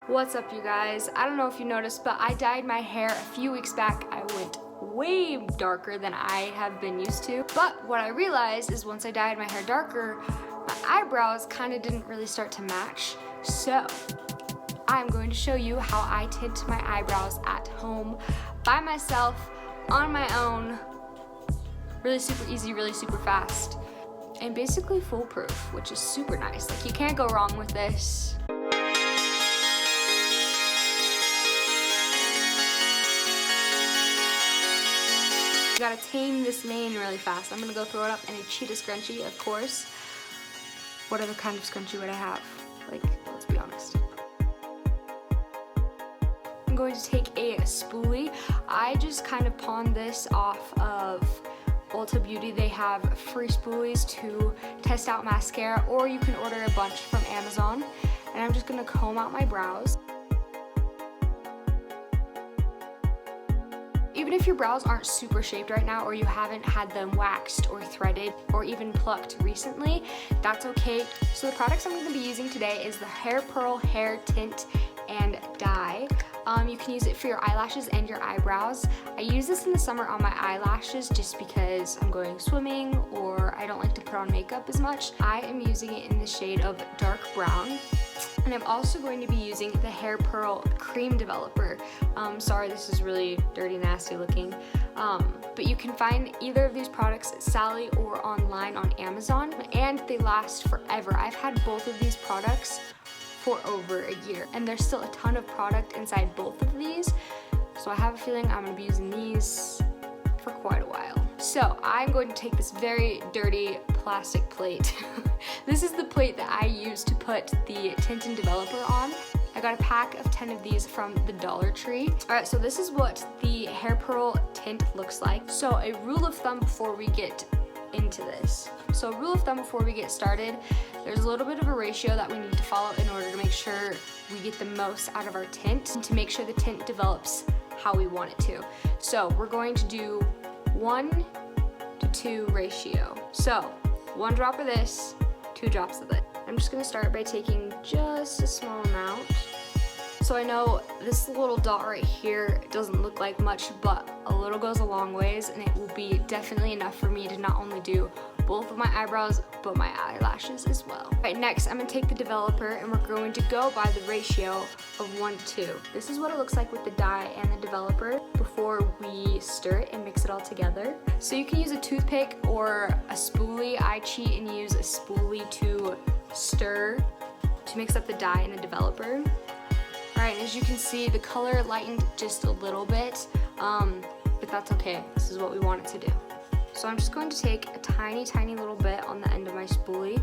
What's up, you guys? I don't know if you noticed, but I dyed my hair a few weeks back. I went way darker than I have been used to. But what I realized is once I dyed my hair darker, my eyebrows kind of didn't really start to match. So I'm going to show you how I tint my eyebrows at home by myself on my own. Really super easy, really super fast, and basically foolproof, which is super nice. Like, you can't go wrong with this. You gotta tame this mane really fast. I'm gonna go throw it up in a cheetah scrunchie, of course. What other kind of scrunchie would I have? Like, let's be honest. I'm going to take a spoolie. I just kind of pawned this off of Ulta Beauty. They have free spoolies to test out mascara, or you can order a bunch from Amazon. And I'm just gonna comb out my brows. Even if your brows aren't super shaped right now, or you haven't had them waxed or threaded or even plucked recently, that's okay. So the products I'm going to be using today is the Hair Pearl Hair Tint and Dye. You can use it for your eyelashes and your eyebrows. I use this in the summer on my eyelashes just because I'm going swimming or I don't like to put on makeup as much. I am using it in the shade of dark brown. And I'm also going to be using the Hair Pearl Cream Developer. Sorry, this is really dirty, nasty looking. But you can find either of these products at Sally or online on Amazon, and they last forever. I've had both of these products for over a year, and there's still a ton of product inside both of these. So I have a feeling I'm gonna be using these for quite a while. So I'm going to take this very dirty plastic plate. This is the plate that I use to put the Tinting developer on. I got a pack of 10 of these from the Dollar Tree. All right, so this is what the Hair Pearl tint looks like. So a rule of thumb before we get into this. So a rule of thumb before we get started, there's a little bit of a ratio that we need to follow in order to make sure we get the most out of our tint and to make sure the tint develops how we want it to. So we're going to do 1:2 ratio. So 1 drop of this, 2 drops of it. I'm just gonna start by taking just a small amount. So I know this little dot right here doesn't look like much, but a little goes a long ways, and it will be definitely enough for me to not only do both of my eyebrows, but my eyelashes as well. All right, next I'm gonna take the developer and we're going to go by the ratio of 1:2. This is what it looks like with the dye and the developer before we stir it and mix it all together. So you can use a toothpick or a spoolie. I cheat and use a spoolie to stir to mix up the dye and the developer. All right, as you can see, the color lightened just a little bit, but that's okay. This is what we want it to do. So I'm just going to take a tiny little bit on the end of my spoolie.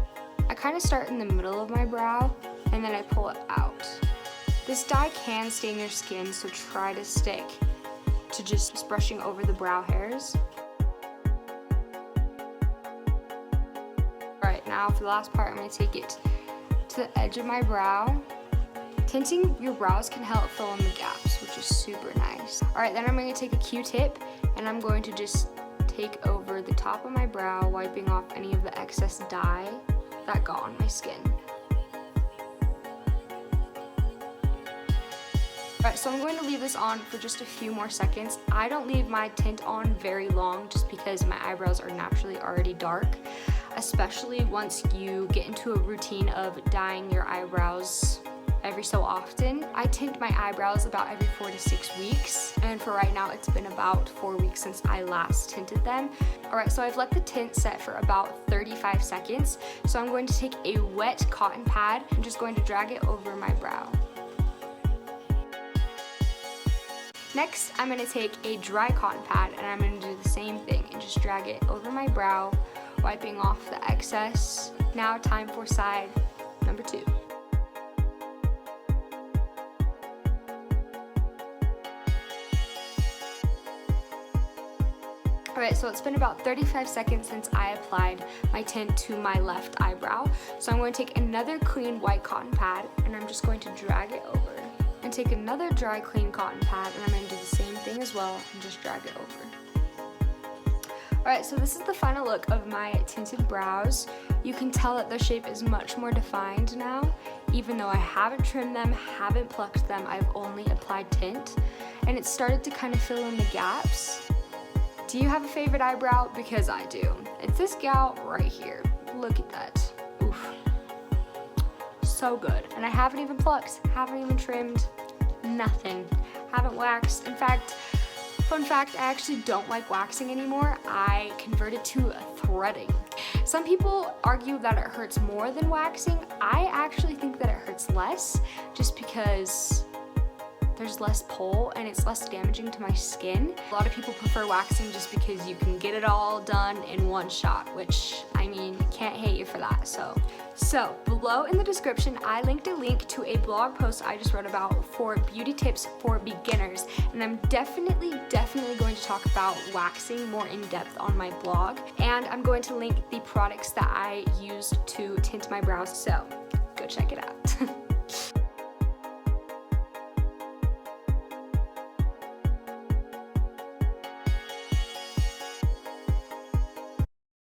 I kind of start in the middle of my brow, and then I pull it out. This dye can stain your skin, so try to stick to just brushing over the brow hairs. All right, now for the last part, I'm going to take it to the edge of my brow. Tinting your brows can help fill in the gaps, which is super nice. All right, then I'm going to take a Q-tip, and I'm going to just take over the top of my brow, wiping off any of the excess dye that got on my skin. Alright, so I'm going to leave this on for just a few more seconds. I don't leave my tint on very long just because my eyebrows are naturally already dark, especially once you get into a routine of dyeing your eyebrows every so often. I tint my eyebrows about every 4 to 6 weeks, and for right now it's been about 4 weeks since I last tinted them. Alright, so I've let the tint set for about 35 seconds, so I'm going to take a wet cotton pad and just going to drag it over my brow. Next, I'm going to take a dry cotton pad and I'm going to do the same thing and just drag it over my brow, wiping off the excess. Now time for side number 2. Alright, so it's been about 35 seconds since I applied my tint to my left eyebrow. So I'm going to take another clean white cotton pad and I'm just going to drag it over. And take another dry clean cotton pad and I'm going to do the same thing as well and just drag it over. Alright, so this is the final look of my tinted brows. You can tell that their shape is much more defined now, even though I haven't trimmed them, haven't plucked them, I've only applied tint, and it started to kind of fill in the gaps. Do you have a favorite eyebrow? Because I do. It's this gal right here. Look at that. Oof. So good. And I haven't even plucked, haven't even trimmed, nothing. Haven't waxed. In fact, fun fact, I actually don't like waxing anymore. I converted to threading. Some people argue that it hurts more than waxing. I actually think that it hurts less, just because there's less pull and it's less damaging to my skin. A lot of people prefer waxing just because you can get it all done in one shot, which, I mean, can't hate you for that. So below in the description, I linked a link to a blog post I just wrote about for beauty tips for beginners, and I'm definitely going to talk about waxing more in depth on my blog, and I'm going to link the products that I used to tint my brows, so go check it out.